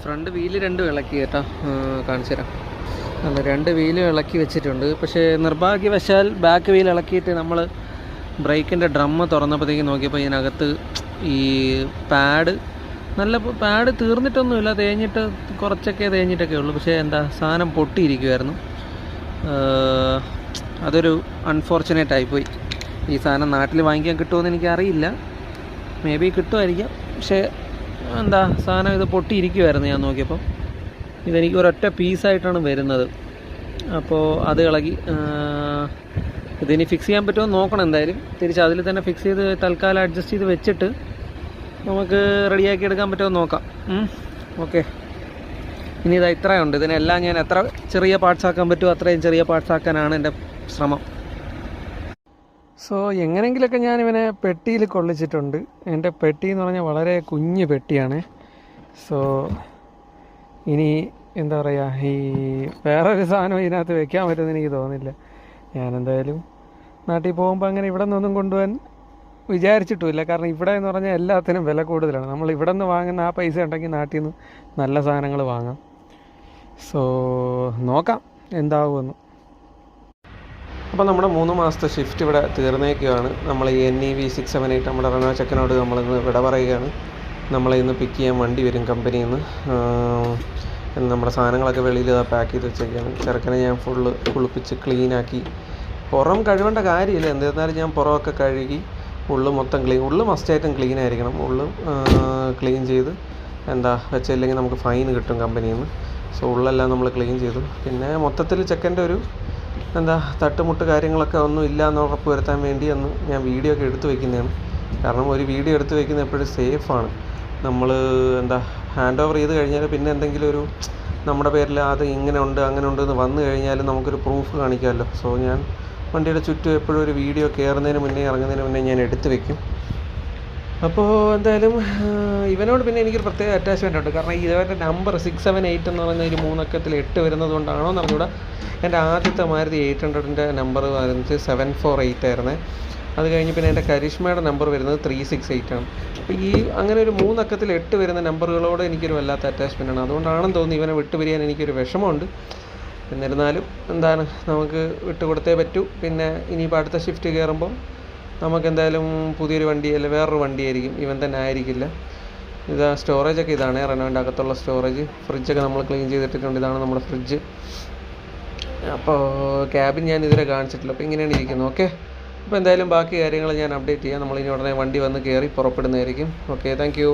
Front wheel രണ്ടും ഇളക്കി കേട്ടോ, കാണിച്ചു തരാം. അല്ല, രണ്ട് വീലും ഇളക്കി വെച്ചിട്ടുണ്ട്. പക്ഷേ നിർഭാഗ്യവശാൽ ബാക്ക് വീൽ ഇളക്കിയിട്ട് നമ്മൾ ബ്രേക്കിൻ്റെ ഡ്രമ്മ് തുറന്നപ്പോഴത്തേക്ക് നോക്കിയപ്പോൾ ഇതിനകത്ത് ഈ പാഡ് തീർന്നിട്ടൊന്നുമില്ല, തേഞ്ഞിട്ട് കുറച്ചൊക്കെ തേഞ്ഞിട്ടൊക്കെ ഉള്ളൂ. പക്ഷേ സാധനം പൊട്ടിയിരിക്കുമായിരുന്നു. അതൊരു അൺഫോർച്ചുനേറ്റ് ആയിപ്പോയി. ഈ സാധനം നാട്ടിൽ വാങ്ങിക്കാൻ കിട്ടുമെന്ന് എനിക്കറിയില്ല, മേ ബി കിട്ടുമായിരിക്കാം. പക്ഷേ സാധനം ഇത് പൊട്ടിയിരിക്കുമായിരുന്നു. ഞാൻ നോക്കിയപ്പോൾ ഇതെനിക്ക് ഒരൊറ്റ പീസായിട്ടാണ് വരുന്നത്. അപ്പോൾ അത് ഇളകി. ഇതിനി ഫിക്സ് ചെയ്യാൻ പറ്റുമോ നോക്കണം. എന്തായാലും തിരിച്ച് അതിൽ തന്നെ ഫിക്സ് ചെയ്ത് തൽക്കാലം അഡ്ജസ്റ്റ് ചെയ്ത് വെച്ചിട്ട് നമുക്ക് റെഡിയാക്കി എടുക്കാൻ പറ്റുമോ നോക്കാം. ഓക്കെ, ഇനി ഇതാ ഇത്രയുണ്ട്. ഇതിനെല്ലാം ഞാൻ എത്ര ചെറിയ പാർട്സ് ആക്കാൻ പറ്റുമോ അത്രയും ചെറിയ പാർട്സ് ആക്കാനാണ് എൻ്റെ ശ്രമം. സോ എങ്ങനെയെങ്കിലുമൊക്കെ ഞാനിവനെ പെട്ടിയിൽ കൊള്ളിച്ചിട്ടുണ്ട്. എൻ്റെ പെട്ടി എന്ന് പറഞ്ഞാൽ വളരെ കുഞ്ഞ് പെട്ടിയാണ്. സോ ഇനി എന്താ പറയുക, ഈ വേറൊരു സാധനം ഇതിനകത്ത് വെക്കാൻ പറ്റുമെന്ന് എനിക്ക് തോന്നുന്നില്ല. ഞാനെന്തായാലും നാട്ടിൽ പോകുമ്പോൾ അങ്ങനെ ഇവിടെ നിന്നൊന്നും കൊണ്ടുപോകാൻ വിചാരിച്ചിട്ടുമില്ല. കാരണം ഇവിടെ എന്ന് പറഞ്ഞാൽ എല്ലാത്തിനും വില കൂടുതലാണ്. നമ്മൾ ഇവിടെ നിന്ന് വാങ്ങുന്ന ആ പൈസ ഉണ്ടെങ്കിൽ നാട്ടിൽ നിന്ന് നല്ല സാധനങ്ങൾ വാങ്ങാം. സോ നോക്കാം എന്താകുമെന്ന്. അപ്പോൾ നമ്മുടെ 3 മാസത്തെ ഷിഫ്റ്റ് ഇവിടെ തീർന്നേക്കുകയാണ്. നമ്മൾ ഈ NEV 678 നമ്മുടെ റെനോ ചെക്കനോട് നമ്മളിന്ന് വിട പറയുകയാണ്. നമ്മളെ ഇന്ന് പിക്ക് ചെയ്യാൻ വണ്ടി വരും കമ്പനിയിൽ നിന്ന്. നമ്മുടെ സാധനങ്ങളൊക്കെ വെളിയിൽ പാക്ക് ചെയ്ത് വെച്ചേക്കാണ്. ചെറുക്കനെ ഞാൻ ഫുള്ള് കുളിപ്പിച്ച് ക്ലീനാക്കി. പുറം കഴുകേണ്ട കാര്യമില്ല, എന്നിരുന്നാലും ഞാൻ പുറമൊക്കെ കഴുകി ഉള്ളു മൊത്തം ഉള്ളു മസ്റ്റായിട്ടും ക്ലീൻ ആയിരിക്കണം. ഉള്ളു ക്ലീൻ ചെയ്ത് വെച്ചില്ലെങ്കിൽ നമുക്ക് ഫൈൻ കിട്ടും കമ്പനിയിൽ നിന്ന്. സോ ഉള്ളെല്ലാം നമ്മൾ ക്ലീൻ ചെയ്തു. പിന്നെ മൊത്തത്തിൽ ചെക്കൻ്റെ ഒരു തട്ടുമുട്ട് കാര്യങ്ങളൊക്കെ ഒന്നും ഇല്ല എന്ന് ഉറപ്പ് വരുത്താൻ വേണ്ടി ഞാൻ വീഡിയോ ഒക്കെ എടുത്ത് വയ്ക്കുന്നതാണ്. കാരണം ഒരു വീഡിയോ എടുത്ത് വയ്ക്കുന്നത് എപ്പോഴും സേഫാണ്. നമ്മൾ ഹാൻഡ് ഓവർ ചെയ്ത് കഴിഞ്ഞാൽ പിന്നെ എന്തെങ്കിലും ഒരു നമ്മുടെ പേരിൽ അത് ഇങ്ങനെ ഉണ്ട് അങ്ങനെ ഉണ്ട് എന്ന് വന്നു കഴിഞ്ഞാൽ നമുക്കൊരു പ്രൂഫ് കാണിക്കാമല്ലോ. സോ ഞാൻ വണ്ടിയുടെ ചുറ്റും എപ്പോഴും ഒരു വീഡിയോ കയറുന്നതിന് മുന്നേ ഇറങ്ങുന്നതിന് മുന്നേ ഞാൻ എടുത്ത് വയ്ക്കും. അപ്പോൾ എന്തായാലും ഇവനോട് പിന്നെ എനിക്കൊരു പ്രത്യേക അറ്റാച്ച്മെൻ്റ് ഉണ്ട്. കാരണം ഇവൻ്റെ നമ്പർ 678 എന്ന് പറയുന്ന ഒരു 3 അക്കത്തിൽ 8 വരുന്നത് കൊണ്ടാണോ എന്ന് അറിഞ്ഞൂടാ. എൻ്റെ ആദ്യത്തെ മാരുതി 800ൻ്റെ നമ്പർ വരുന്നത് 748 ആയിരുന്നേ. അത് കഴിഞ്ഞ് പിന്നെ എൻ്റെ കരിഷ്മയുടെ നമ്പർ വരുന്നത് 368 ആണ്. അപ്പോൾ ഈ അങ്ങനെ ഒരു 3 അക്കത്തിൽ 8 വരുന്ന നമ്പറുകളോട് എനിക്കൊരു വല്ലാത്ത അറ്റാച്ച്മെൻ്റ് ആണ്. അതുകൊണ്ടാണെന്ന് തോന്നുന്നു ഇവനെ വിട്ടുപിരിയാൻ എനിക്കൊരു വിഷമമുണ്ട്. എന്നിരുന്നാലും നമുക്ക് വിട്ടുകൊടുത്തേ പറ്റൂ. പിന്നെ ഇനിയിപ്പോൾ അടുത്ത ഷിഫ്റ്റ് കയറുമ്പോൾ നമുക്കെന്തായാലും പുതിയൊരു വണ്ടി അല്ല വേറൊരു വണ്ടിയായിരിക്കും, ഇവൻ തന്നെ ആയിരിക്കില്ല. സ്റ്റോറേജൊക്കെ ഇതാണ് റെനോൻ്റെ അകത്തുള്ള സ്റ്റോറേജ്. ഫ്രിഡ്ജൊക്കെ നമ്മൾ ക്ലീൻ ചെയ്തിട്ടിട്ടുണ്ട്. ഇതാണ് നമ്മുടെ ഫ്രിഡ്ജ്. അപ്പോൾ ക്യാബിൻ ഞാൻ ഇതുവരെ കാണിച്ചിട്ടില്ല. അപ്പോൾ ഇങ്ങനെയാണ് ഇരിക്കുന്നത്. ഓക്കെ, അപ്പോൾ എന്തായാലും ബാക്കി കാര്യങ്ങൾ ഞാൻ അപ്ഡേറ്റ് ചെയ്യാം. നമ്മളിനി ഉടനെ വണ്ടി വന്ന് കയറി പുറപ്പെടുന്നതായിരിക്കും. Okay, thank you.